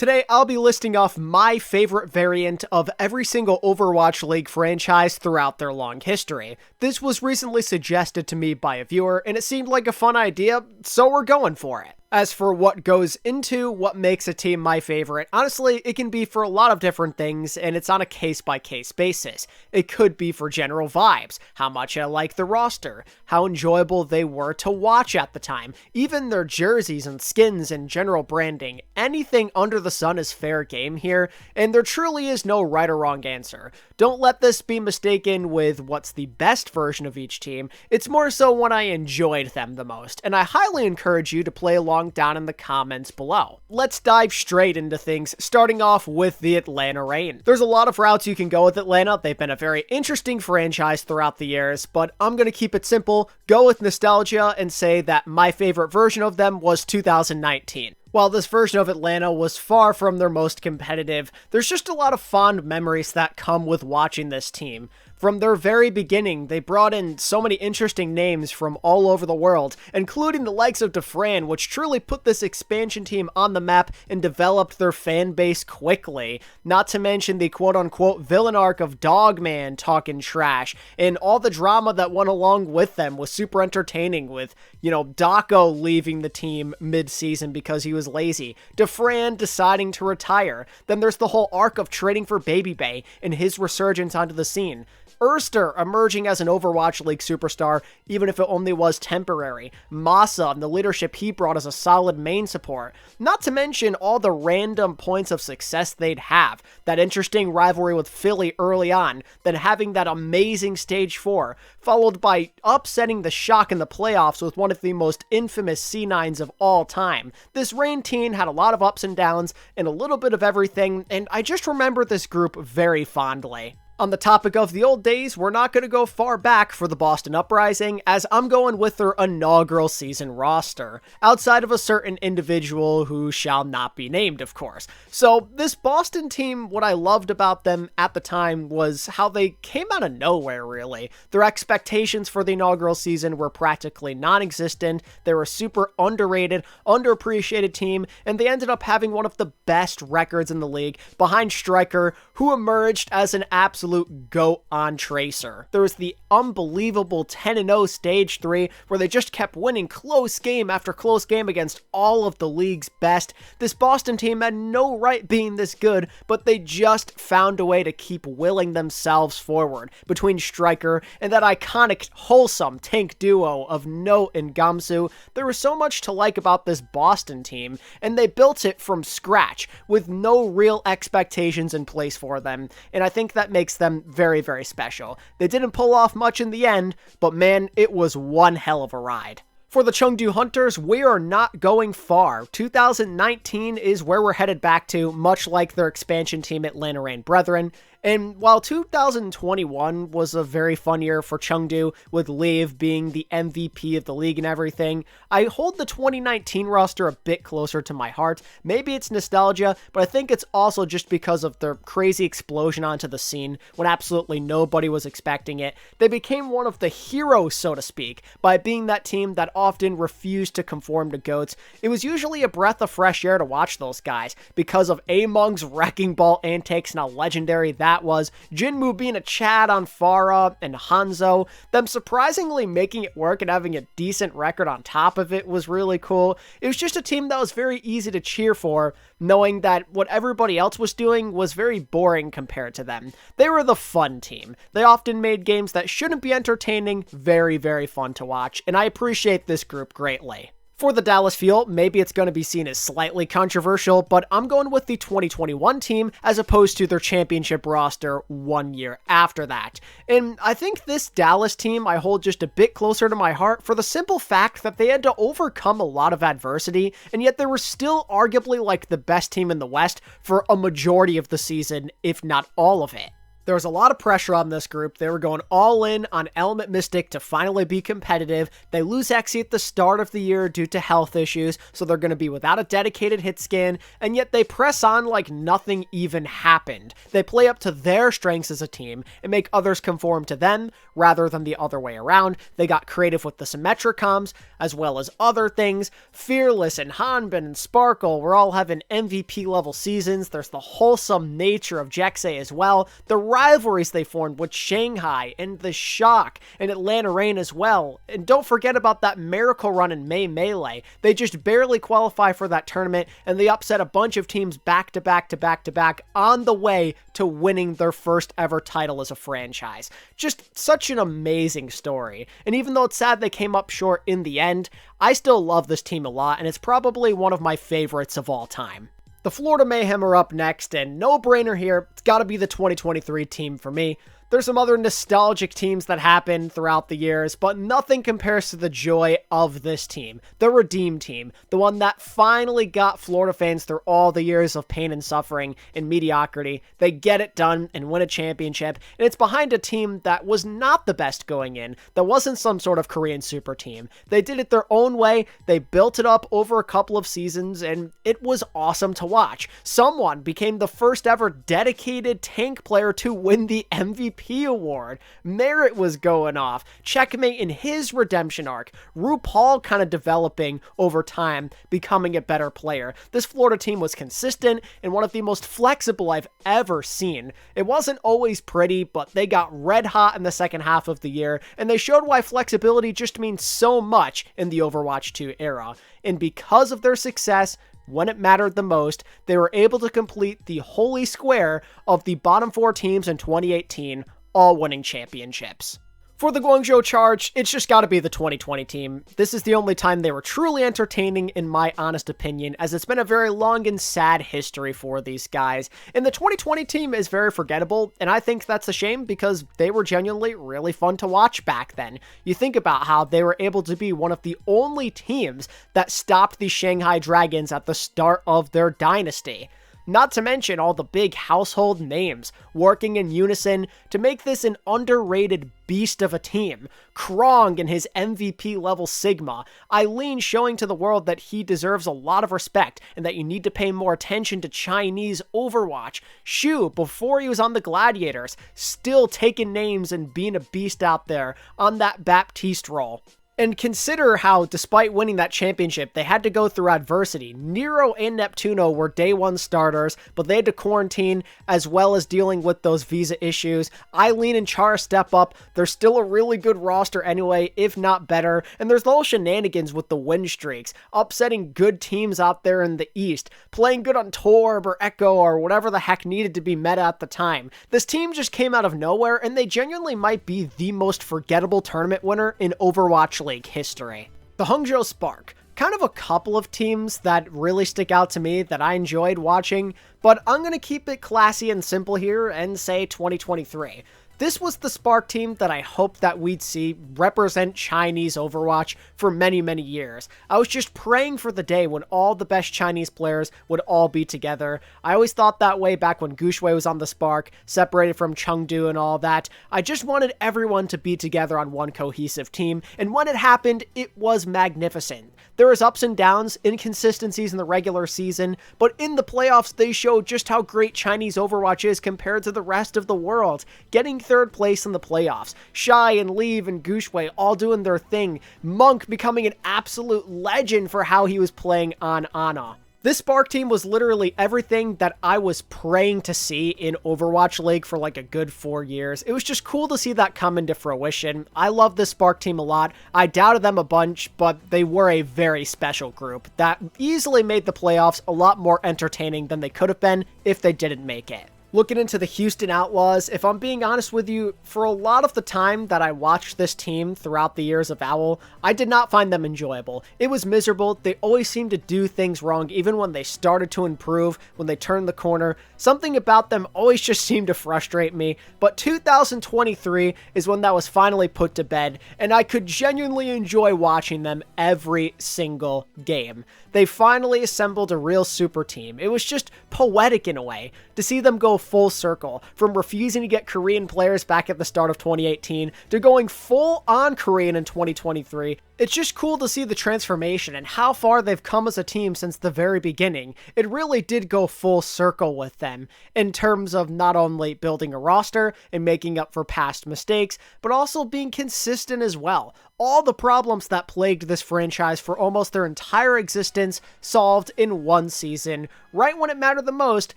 Today, I'll be listing off my favorite variant of every single Overwatch League franchise throughout their long history. This was recently suggested to me by a viewer, and it seemed like a fun idea, so we're going for it. As for what goes into what makes a team my favorite, honestly, it can be for a lot of different things, and it's on a case-by-case basis. It could be for general vibes, how much I like the roster, how enjoyable they were to watch at the time, even their jerseys and skins and general branding. Anything under the sun is fair game here, and there truly is no right or wrong answer. Don't let this be mistaken with what's the best version of each team. It's more so when I enjoyed them the most, and I highly encourage you to play along down in the comments below. Let's dive straight into things, starting off with the Atlanta Reign. There's a lot of routes you can go with Atlanta. They've been a very interesting franchise throughout the years, but I'm going to keep it simple, go with nostalgia, and say that my favorite version of them was 2019. While this version of Atlanta was far from their most competitive, there's just a lot of fond memories that come with watching this team. From their very beginning, they brought in so many interesting names from all over the world, including the likes of Defiant, which truly put this expansion team on the map and developed their fan base quickly. Not to mention the quote-unquote villain arc of Dogman talking trash, and all the drama that went along with them was super entertaining with, Dako leaving the team mid-season because he was lazy, Defiant deciding to retire. Then there's the whole arc of trading for Baby Bay and his resurgence onto the scene. Erster emerging as an Overwatch League superstar, even if it only was temporary. Masa and the leadership he brought as a solid main support. Not to mention all the random points of success they'd have. That interesting rivalry with Philly early on, then having that amazing Stage 4, followed by upsetting the Shock in the playoffs with one of the most infamous C9s of all time. This Reign team had a lot of ups and downs and a little bit of everything, and I just remember this group very fondly. On the topic of the old days, we're not going to go far back for the Boston Uprising, as I'm going with their inaugural season roster, outside of a certain individual who shall not be named, of course. So this Boston team, what I loved about them at the time was how they came out of nowhere, really. Their expectations for the inaugural season were practically non-existent, they were a super underrated, underappreciated team, and they ended up having one of the best records in the league, behind Striker, who emerged as an absolute GOAT on Tracer. There was the unbelievable 10-0 Stage 3, where they just kept winning close game after close game against all of the league's best. This Boston team had no right being this good, but they just found a way to keep willing themselves forward. Between Striker and that iconic, wholesome tank duo of Note and Gamsu, there was so much to like about this Boston team, and they built it from scratch, with no real expectations in place for them, and I think that makes them very, very special. They didn't pull off much in the end, but man, it was one hell of a ride. For the Chengdu Hunters, we are not going far. 2019 is where we're headed back to, much like their expansion team Atlanta Reign brethren. And while 2021 was a very fun year for Chengdu, with Liv being the MVP of the league and everything, I hold the 2019 roster a bit closer to my heart. Maybe it's nostalgia, but I think it's also just because of their crazy explosion onto the scene when absolutely nobody was expecting it. They became one of the heroes, so to speak, by being that team that often refused to conform to GOATs. It was usually a breath of fresh air to watch those guys, because of Among's wrecking ball antics and how legendary that was, Jinmu being a Chad on Pharah, and Hangzhou, them surprisingly making it work and having a decent record on top of it was really cool. It was just a team that was very easy to cheer for, knowing that what everybody else was doing was very boring compared to them. They were the fun team. They often made games that shouldn't be entertaining very, very fun to watch, and I appreciate this group greatly. For the Dallas Fuel, maybe it's going to be seen as slightly controversial, but I'm going with the 2021 team as opposed to their championship roster 1 year after that. And I think this Dallas team I hold just a bit closer to my heart for the simple fact that they had to overcome a lot of adversity, and yet they were still arguably like the best team in the West for a majority of the season, if not all of it. There was a lot of pressure on this group. They were going all in on Element Mystic to finally be competitive. They lose Exy at the start of the year due to health issues, so they're going to be without a dedicated hit skin, and yet they press on like nothing even happened. They play up to their strengths as a team and make others conform to them rather than the other way around. They got creative with the symmetric comms as well as other things. Fearless and Hanbin and Sparkle were all having MVP level seasons. There's the wholesome nature of Jexay as well. The rivalries they formed with Shanghai and the Shock and Atlanta Reign as well. And don't forget about that miracle run in May Melee. They just barely qualify for that tournament, and they upset a bunch of teams back to back to back to back on the way to winning their first ever title as a franchise. Just such an amazing story. And even though it's sad they came up short in the end, I still love this team a lot, and it's probably one of my favorites of all time. The Florida Mayhem are up next, and no brainer here, it's gotta be the 2023 team for me. There's some other nostalgic teams that happened throughout the years, but nothing compares to the joy of this team. The Redeem team, the one that finally got Florida fans through all the years of pain and suffering and mediocrity. They get it done and win a championship, and it's behind a team that was not the best going in, that wasn't some sort of Korean super team. They did it their own way, they built it up over a couple of seasons, and it was awesome to watch. Someone became the first ever dedicated tank player to win the MVP award. Merit was going off. Checkmate in his redemption arc. RuPaul kind of developing over time, becoming a better player. This Florida team was consistent and one of the most flexible I've ever seen. It wasn't always pretty, but they got red hot in the second half of the year, and they showed why flexibility just means so much in the Overwatch 2 era. And because of their success, when it mattered the most, they were able to complete the holy square of the bottom 4 teams in 2018, all winning championships. For the Guangzhou Charge, it's just gotta be the 2020 team. This is the only time they were truly entertaining, in my honest opinion, as it's been a very long and sad history for these guys. And the 2020 team is very forgettable, and I think that's a shame because they were genuinely really fun to watch back then. You think about how they were able to be one of the only teams that stopped the Shanghai Dragons at the start of their dynasty. Not to mention all the big household names working in unison to make this an underrated beast of a team. Krong and his MVP level Sigma. Eileen showing to the world that he deserves a lot of respect and that you need to pay more attention to Chinese Overwatch. Shu, before he was on the Gladiators, still taking names and being a beast out there on that Baptiste role. And consider how, despite winning that championship, they had to go through adversity. Nero and Neptuno were day one starters, but they had to quarantine as well as dealing with those visa issues. Eileen and Char step up. They're still a really good roster anyway, if not better. And there's the whole shenanigans with the win streaks, upsetting good teams out there in the East, playing good on Torb or Echo or whatever the heck needed to be meta at the time. This team just came out of nowhere, and they genuinely might be the most forgettable tournament winner in Overwatch League history. The Hangzhou Spark. Kind of a couple of teams that really stick out to me that I enjoyed watching, but I'm going to keep it classy and simple here and say 2023. This was the Spark team that I hoped that we'd see represent Chinese Overwatch for many, many years. I was just praying for the day when all the best Chinese players would all be together. I always thought that way back when Gushwei was on the Spark, separated from Chengdu and all that. I just wanted everyone to be together on one cohesive team, and when it happened, it was magnificent. There was ups and downs, inconsistencies in the regular season, but in the playoffs, they showed just how great Chinese Overwatch is compared to the rest of the world. Getting third place in the playoffs. Shy and Leave and Gushwei all doing their thing. Monk becoming an absolute legend for how he was playing on Ana. This Spark team was literally everything that I was praying to see in Overwatch League for like a good 4 years. It was just cool to see that come into fruition. I love this Spark team a lot. I doubted them a bunch, but they were a very special group that easily made the playoffs a lot more entertaining than they could have been if they didn't make it. Looking into the Houston Outlaws, if I'm being honest with you, for a lot of the time that I watched this team throughout the years of OWL, I did not find them enjoyable. It was miserable. They always seemed to do things wrong, even when they started to improve, when they turned the corner. Something about them always just seemed to frustrate me, but 2023 is when that was finally put to bed, and I could genuinely enjoy watching them every single game. They finally assembled a real super team. It was just poetic in a way to see them go full circle, from refusing to get Korean players back at the start of 2018 to going full on Korean in 2023. It's just cool to see the transformation and how far they've come as a team since the very beginning. It really did go full circle with them in terms of not only building a roster and making up for past mistakes, but also being consistent as well. All the problems that plagued this franchise for almost their entire existence solved in one season, right when it mattered the most,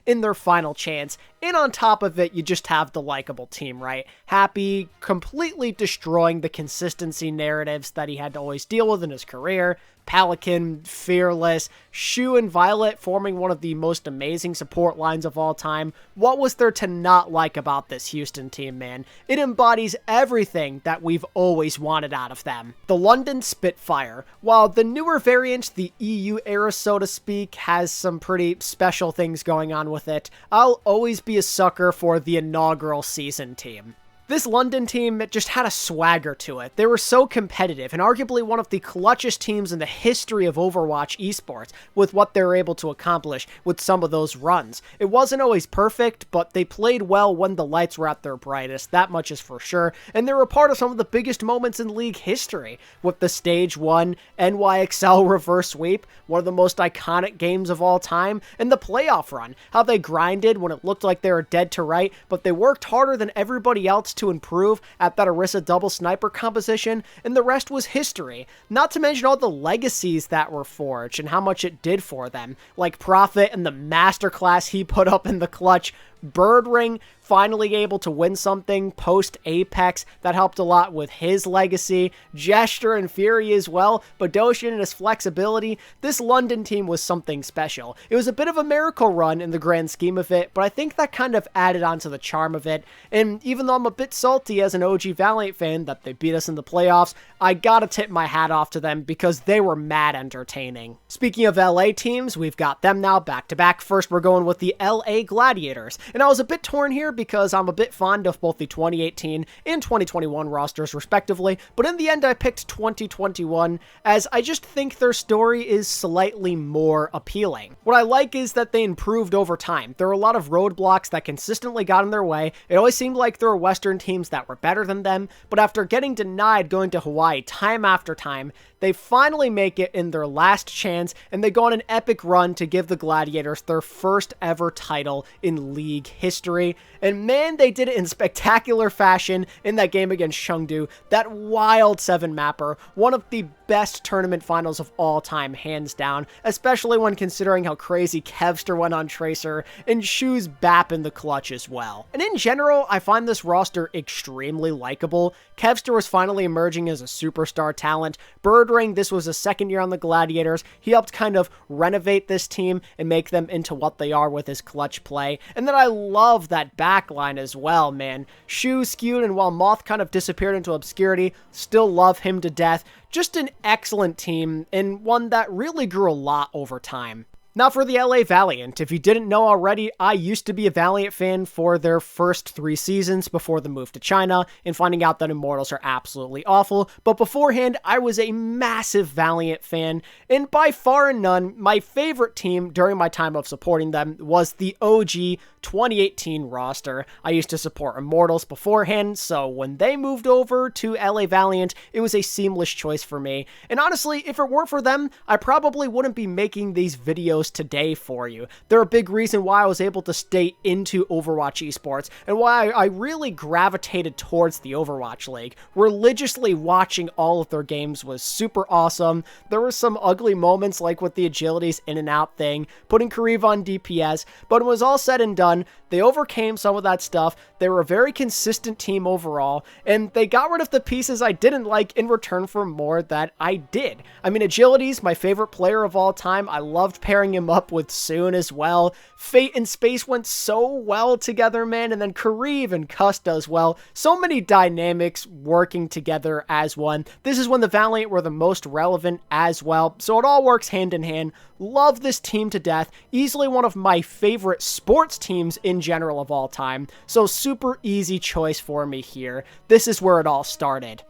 in their final chance. And on top of it, you just have the likable team, right? Happy, completely destroying the consistency narratives that he had to always deal with in his career. Pelican, Fearless, Shu and Violet forming one of the most amazing support lines of all time. What was there to not like about this Houston team, man? It embodies everything that we've always wanted out of them. The London Spitfire, while the newer variant, the EU era so to speak, has some pretty special things going on with it, I'll always be a sucker for the inaugural season team. This London team just had a swagger to it. They were so competitive and arguably one of the clutchest teams in the history of Overwatch esports with what they were able to accomplish with some of those runs. It wasn't always perfect, but they played well when the lights were at their brightest, that much is for sure, and they were part of some of the biggest moments in league history, with the Stage 1 NYXL reverse sweep, one of the most iconic games of all time, and the playoff run, how they grinded when it looked like they were dead to right, but they worked harder than everybody else to improve at that Orisa double sniper composition, and the rest was history. Not to mention all the legacies that were forged and how much it did for them, like Prophet and the masterclass he put up in the clutch. Birdring finally able to win something post-Apex that helped a lot with his legacy. Gesture and Fury as well, Badoshin and his flexibility. This London team was something special. It was a bit of a miracle run in the grand scheme of it, but I think that kind of added on to the charm of it. And even though I'm a bit salty as an OG Valiant fan that they beat us in the playoffs, I gotta tip my hat off to them because they were mad entertaining. Speaking of LA teams, we've got them now back to back. First, we're going with the LA Gladiators. And I was a bit torn here because I'm a bit fond of both the 2018 and 2021 rosters respectively, but in the end I picked 2021 as I just think their story is slightly more appealing. What I like is that they improved over time. There are a lot of roadblocks that consistently got in their way. It always seemed like there were Western teams that were better than them, but after getting denied going to Hawaii time after time, they finally make it in their last chance, and they go on an epic run to give the Gladiators their first ever title in league history. And man, they did it in spectacular fashion in that game against Chengdu. That wild 7-mapper, one of the best tournament finals of all time, hands down, especially when considering how crazy Kevster went on Tracer and Shu's BAP in the clutch as well. And in general, I find this roster extremely likable. Kevster was finally emerging as a superstar talent. Birdring, this was his second year on the Gladiators. He helped kind of renovate this team and make them into what they are with his clutch play. And then I love that backline as well, man. Shu skewed, and while Moth kind of disappeared into obscurity, still love him to death. Just an excellent team, and one that really grew a lot over time. Now for the LA Valiant, if you didn't know already, I used to be a Valiant fan for their first 3 seasons before the move to China, and finding out that Immortals are absolutely awful, but beforehand, I was a massive Valiant fan, and by far and none, my favorite team during my time of supporting them was the OG 2018 roster. I used to support Immortals beforehand, so when they moved over to LA Valiant, it was a seamless choice for me, and honestly, if it weren't for them, I probably wouldn't be making these videos today for you. They're a big reason why I was able to stay into Overwatch esports and why I really gravitated towards the Overwatch League. Religiously watching all of their games was super awesome. There were some ugly moments like with the agilities in and out thing, putting Kariv on DPS, but it was all said and done. They overcame some of that stuff. They were a very consistent team overall, and they got rid of the pieces I didn't like in return for more that I did. I mean, Agility's my favorite player of all time. I loved pairing him up with Soon as well. Fate and Space went so well together, man, and then Kariv and Custa as well. So many dynamics working together as one. This is when the Valiant were the most relevant as well, so it all works hand in hand. Love this team to death. Easily one of my favorite sports teams in general of all time, so super easy choice for me here. This is where it all started.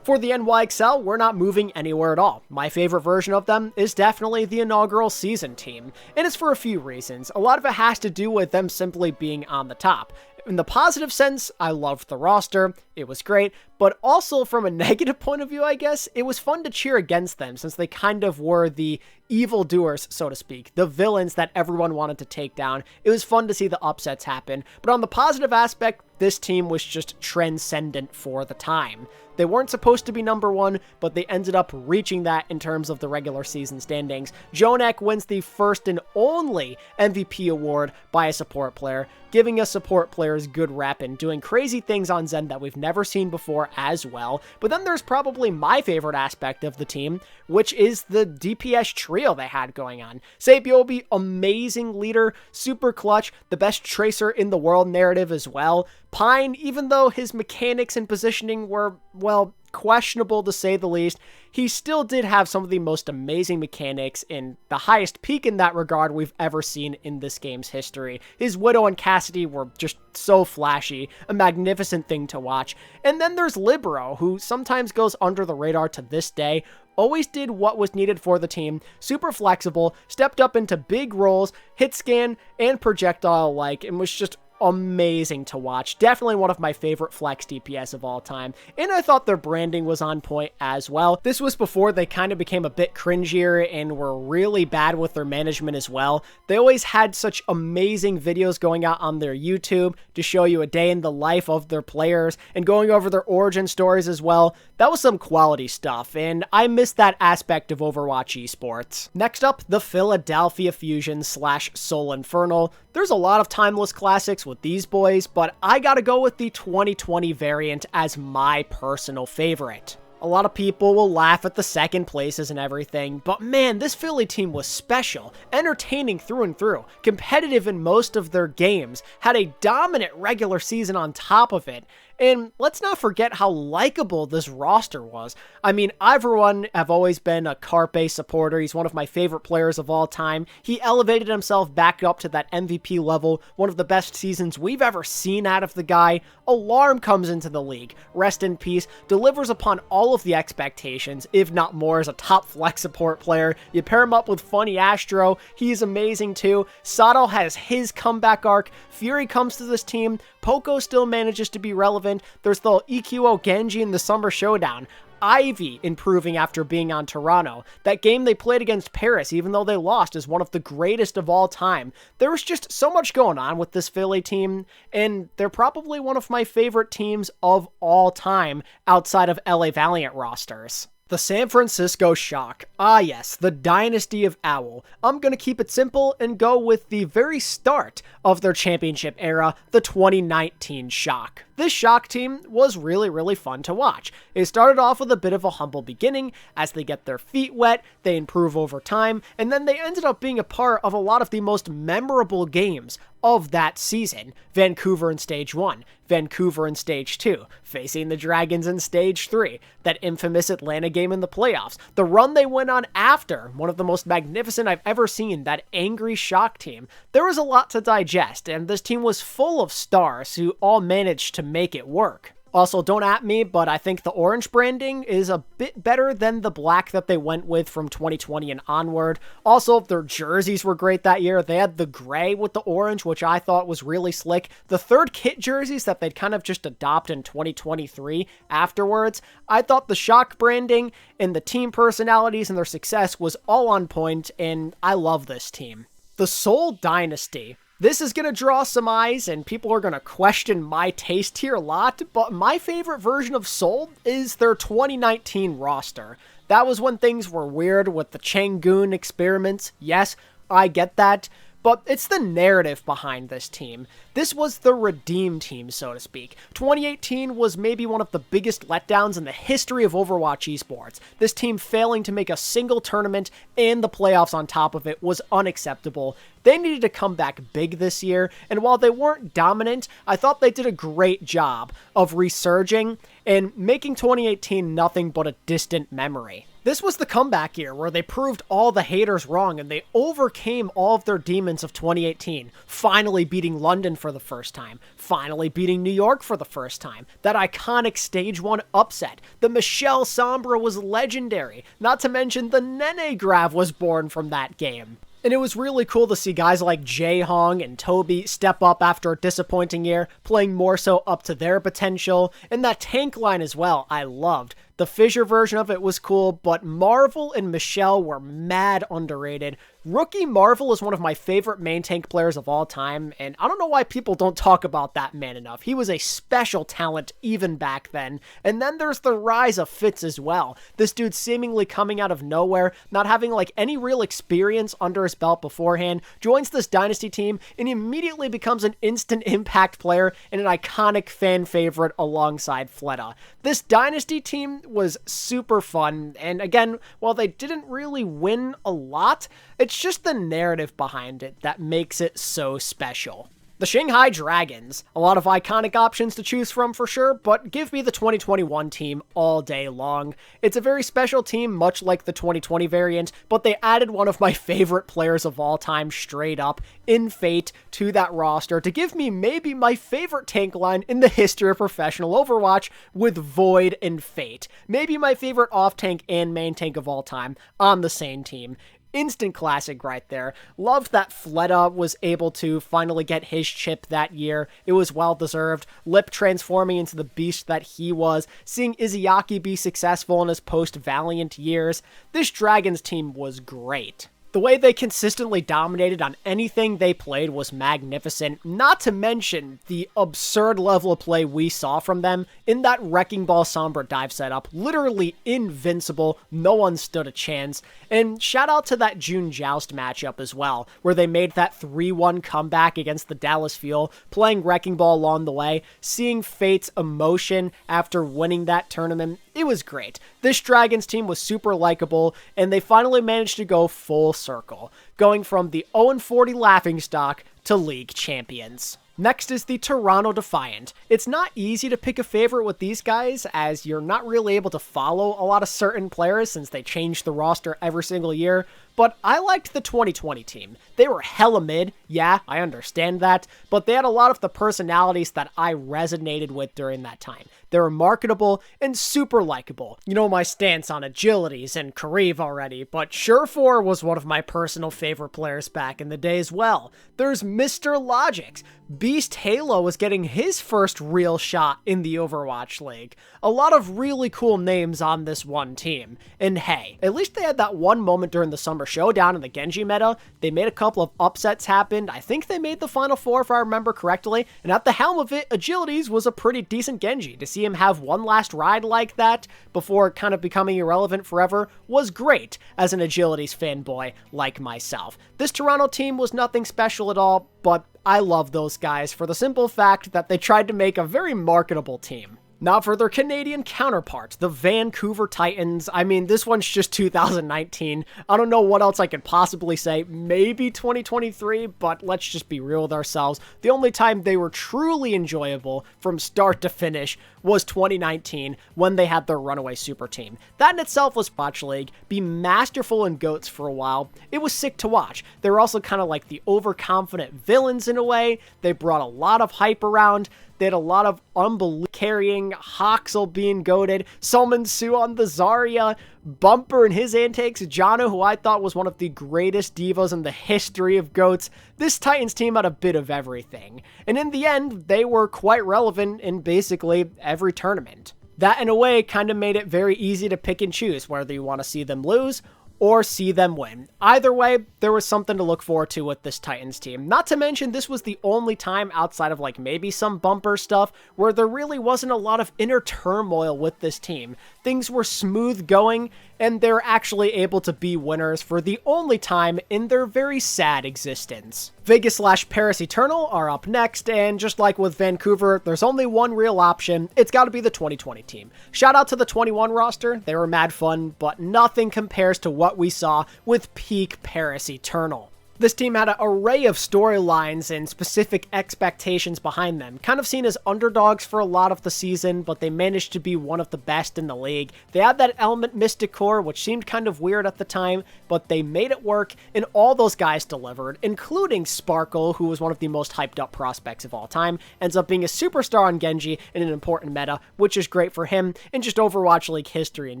For the NYXL, we're not moving anywhere at all. My favorite version of them is definitely the inaugural season team, and it's for a few reasons. A lot of it has to do with them simply being on the top. In the positive sense, I loved the roster, it was great, but also from a negative point of view, I guess, it was fun to cheer against them since they kind of were the evildoers, so to speak, the villains that everyone wanted to take down. It was fun to see the upsets happen, but on the positive aspect, this team was just transcendent for the time. They weren't supposed to be number one, but they ended up reaching that in terms of the regular season standings. Jonek wins the first and only MVP award by a support player, giving us support players good rep and doing crazy things on Zen that we've never seen before as well. But then there's probably my favorite aspect of the team, which is the DPS trio they had going on. Sabiobi, amazing leader, super clutch, the best tracer in the world narrative as well. Pine, even though his mechanics and positioning were, well, questionable to say the least, he still did have some of the most amazing mechanics and the highest peak in that regard we've ever seen in this game's history. His Widow and Cassidy were just so flashy, a magnificent thing to watch. And then there's Libero, who sometimes goes under the radar to this day, always did what was needed for the team, super flexible, stepped up into big roles, hit scan and projectile alike, and was just amazing to watch. Definitely one of my favorite flex DPS of all time, and I thought their branding was on point as well. This was before they kind of became a bit cringier and were really bad with their management as well. They always had such amazing videos going out on their YouTube to show you a day in the life of their players and going over their origin stories as well. That was some quality stuff, and I miss that aspect of Overwatch esports. Next up, the Philadelphia Fusion / Soul Infernal. There's a lot of timeless classics with these boys, but I gotta go with the 2020 variant as my personal favorite. A lot of people will laugh at the second places and everything, but man, this Philly team was special, entertaining through and through, competitive in most of their games, had a dominant regular season on top of it, and let's not forget how likable this roster was. I mean, I for one have always been a Carpe supporter. He's one of my favorite players of all time. He elevated himself back up to that MVP level, one of the best seasons we've ever seen out of the guy. Alarm comes into the league, rest in peace, delivers upon all of the expectations, if not more, as a top flex support player. You pair him up with Funny Astro, he's amazing too. Sato has his comeback arc, Fury comes to this team, Poco still manages to be relevant, there's the EQO Genji in the Summer Showdown, Ivy improving after being on Toronto. That game they played against Paris, even though they lost, is one of the greatest of all time. There was just so much going on with this Philly team, and they're probably one of my favorite teams of all time outside of LA Valiant rosters. The San Francisco Shock. Ah yes, the dynasty of OWL. I'm gonna keep it simple and go with the very start of their championship era, the 2019 Shock. This Shock team was really fun to watch. It started off with a bit of a humble beginning. As they get their feet wet, they improve over time, and then they ended up being a part of a lot of the most memorable games of that season. Vancouver in Stage 1, Vancouver in Stage 2, facing the Dragons in Stage 3, that infamous Atlanta game in the playoffs, the run they went on after, one of the most magnificent I've ever seen, that angry Shock team. There was a lot to digest, and this team was full of stars who all managed to make it work. Also, don't at me, but I think the orange branding is a bit better than the black that they went with from 2020 and onward. Also, their jerseys were great that year. They had the gray with the orange, which I thought was really slick. The third kit jerseys that they'd kind of just adopt in 2023 afterwards, I thought the Shock branding and the team personalities and their success was all on point, and I love this team. The Seoul Dynasty. This is going to draw some eyes, and people are going to question my taste here a lot, but my favorite version of Seoul is their 2019 roster. That was when things were weird with the Changdu experiments. Yes, I get that, but it's the narrative behind this team. This was the redeem team, so to speak. 2018 was maybe one of the biggest letdowns in the history of Overwatch esports. This team failing to make a single tournament and the playoffs on top of it was unacceptable. They needed to come back big this year, and while they weren't dominant, I thought they did a great job of resurging and making 2018 nothing but a distant memory. This was the comeback year where they proved all the haters wrong and they overcame all of their demons of 2018, finally beating London for the first time, finally beating New York for the first time, that iconic Stage 1 upset, the Michelle Sombra was legendary, not to mention the Nene Grav was born from that game. And it was really cool to see guys like Jae Hong and Toby step up after a disappointing year, playing more so up to their potential, and that tank line as well, I loved. The Fissure version of it was cool, but Marvel and Michelle were mad underrated. Rookie Marvel is one of my favorite main tank players of all time, and I don't know why people don't talk about that man enough. He was a special talent even back then. And then there's the rise of Fitz as well. This dude seemingly coming out of nowhere, not having like any real experience under his belt beforehand, joins this Dynasty team and immediately becomes an instant impact player and an iconic fan favorite alongside Fleta. This Dynasty team was super fun, and again, while they didn't really win a lot, it's just the narrative behind it that makes it so special. The Shanghai Dragons, a lot of iconic options to choose from for sure, but give me the 2021 team all day long. It's a very special team, much like the 2020 variant, but they added one of my favorite players of all time straight up in Fate to that roster to give me maybe my favorite tank line in the history of professional Overwatch with Void and Fate. Maybe my favorite off-tank and main tank of all time on the same team. Instant classic right there. Loved that Fleta was able to finally get his chip that year. It was well-deserved. Lip transforming into the beast that he was. Seeing Izayaki be successful in his post-Valiant years. This Dragons team was great. The way they consistently dominated on anything they played was magnificent, not to mention the absurd level of play we saw from them in that Wrecking Ball Sombra dive setup. Literally invincible, no one stood a chance. And shout out to that June Joust matchup as well, where they made that 3-1 comeback against the Dallas Fuel, playing Wrecking Ball along the way, seeing Fate's emotion after winning that tournament. It was great. This Dragons team was super likable, and they finally managed to go full circle, going from the 0-40 laughingstock to league champions. Next is the Toronto Defiant. It's not easy to pick a favorite with these guys, as you're not really able to follow a lot of certain players since they change the roster every single year, but I liked the 2020 team. They were hella mid, yeah, I understand that, but they had a lot of the personalities that I resonated with during that time. They were marketable and super likable. You know my stance on agilities and Kareev already, but Surefour was one of my personal favorite players back in the day as well. There's Mr. Logix. Beast Halo was getting his first real shot in the Overwatch League. A lot of really cool names on this one team. And hey, at least they had that one moment during the Summer Showdown in the Genji meta. They made a couple of upsets happen. I think they made the Final Four if I remember correctly. And at the helm of it, Agilities was a pretty decent Genji. To see him have one last ride like that before kind of becoming irrelevant forever was great as an Agilities fanboy like myself. This Toronto team was nothing special at all, but I love those guys for the simple fact that they tried to make a very marketable team. Now for their Canadian counterpart, the Vancouver Titans. I mean, this one's just 2019. I don't know what else I could possibly say. Maybe 2023, but let's just be real with ourselves. The only time they were truly enjoyable from start to finish was 2019 when they had their runaway super team. That in itself was Watch League. Be masterful in GOATs for a while. It was sick to watch. They were also kind of like the overconfident villains in a way. They brought a lot of hype around. They had a lot of unbelievable carrying, Hoxel being goated, Solomon Sue on the Zarya, Bumper and his antics, Jano, who I thought was one of the greatest divas in the history of GOATs. This Titans team had a bit of everything. And in the end, they were quite relevant in basically every tournament. That, in a way, kind of made it very easy to pick and choose whether you want to see them lose or see them win. Either way, there was something to look forward to with this Titans team. Not to mention, this was the only time outside of like maybe some bumper stuff where there really wasn't a lot of inner turmoil with this team. Things were smooth going, and they're actually able to be winners for the only time in their very sad existence. Vegas/Paris Eternal are up next, and just like with Vancouver, there's only one real option. It's got to be the 2020 team. Shout out to the 21 roster. They were mad fun, but nothing compares to what we saw with peak Paris Eternal. This team had an array of storylines and specific expectations behind them, kind of seen as underdogs for a lot of the season, but they managed to be one of the best in the league. They had that element Mysticor, which seemed kind of weird at the time, but they made it work, and all those guys delivered, including Sparkle, who was one of the most hyped up prospects of all time, ends up being a superstar on Genji in an important meta, which is great for him, and just Overwatch League history in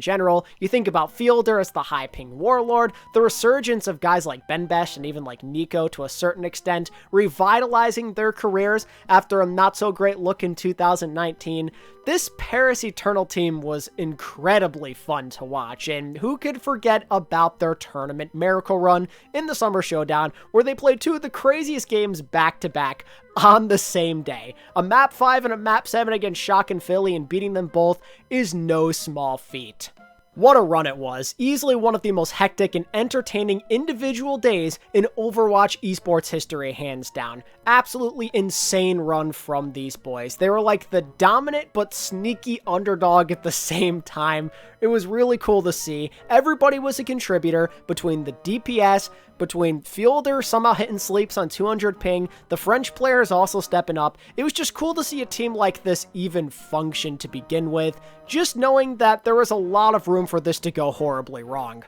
general. You think about Fielder as the high ping warlord, the resurgence of guys like Benbesh and even like Nico to a certain extent, revitalizing their careers after a not-so-great look in 2019. This Paris Eternal team was incredibly fun to watch, and who could forget about their tournament miracle run in the Summer Showdown, where they played two of the craziest games back-to-back on the same day. A map 5 and a map 7 against Shock and Philly, and beating them both is no small feat. What a run it was. Easily one of the most hectic and entertaining individual days in Overwatch esports history, hands down. Absolutely insane run from these boys. They were like the dominant but sneaky underdog at the same time. It was really cool to see. Everybody was a contributor between the DPS, between Fielder somehow hitting sleeps on 200 ping, the French players also stepping up. It was just cool to see a team like this even function to begin with, just knowing that there was a lot of room for this to go horribly wrong.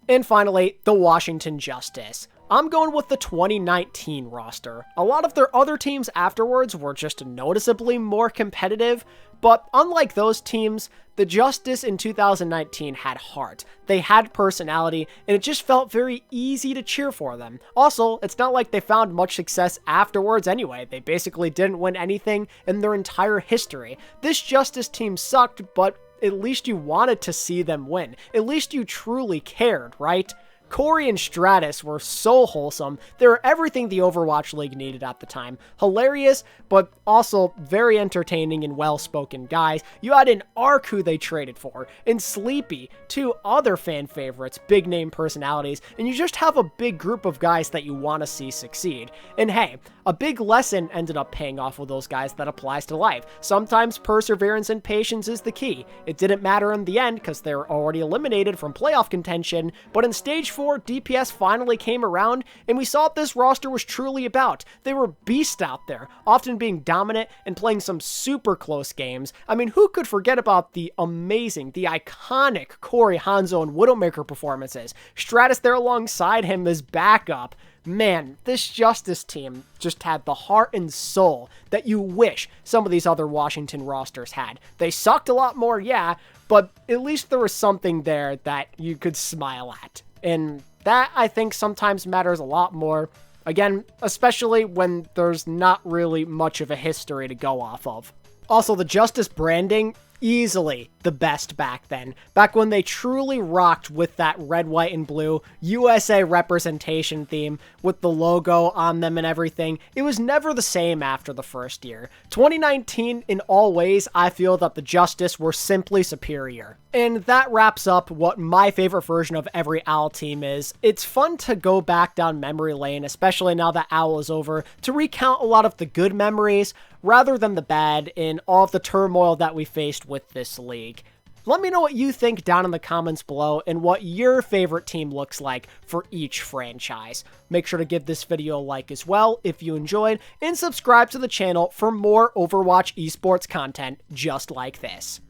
And finally, the Washington Justice. I'm going with the 2019 roster. A lot of their other teams afterwards were just noticeably more competitive, but unlike those teams, the Justice in 2019 had heart. They had personality, and it just felt very easy to cheer for them. Also, it's not like they found much success afterwards anyway. They basically didn't win anything in their entire history. This Justice team sucked, but at least you wanted to see them win. At least you truly cared, right? Corey and Stratus were so wholesome. They were everything the Overwatch League needed at the time. Hilarious, but also very entertaining and well-spoken guys. You had an Arc who they traded for, and Sleepy, two other fan favorites, big-name personalities, and you just have a big group of guys that you want to see succeed. And hey, a big lesson ended up paying off with those guys that applies to life. Sometimes perseverance and patience is the key. It didn't matter in the end because they were already eliminated from playoff contention, but in Stage 4, DPS finally came around, and we saw what this roster was truly about. They were beasts out there, often being dominant and playing some super close games. I mean, who could forget about the amazing, the iconic Corey, Hanzo, and Widowmaker performances? Stratus there alongside him as backup. Man, this Justice team just had the heart and soul that you wish some of these other Washington rosters had. They sucked a lot more, yeah, but at least there was something there that you could smile at. And that, I think, sometimes matters a lot more. Again, especially when there's not really much of a history to go off of. Also, the Justice branding, easily the best back then. Back when they truly rocked with that red, white, and blue USA representation theme with the logo on them and everything. It was never the same after the first year. 2019, in all ways, I feel that the Justice were simply superior. And that wraps up what my favorite version of every OWL team is. It's fun to go back down memory lane, especially now that OWL is over, to recount a lot of the good memories rather than the bad in all of the turmoil that we faced with this league. Let me know what you think down in the comments below and what your favorite team looks like for each franchise. Make sure to give this video a like as well if you enjoyed, and subscribe to the channel for more Overwatch esports content just like this.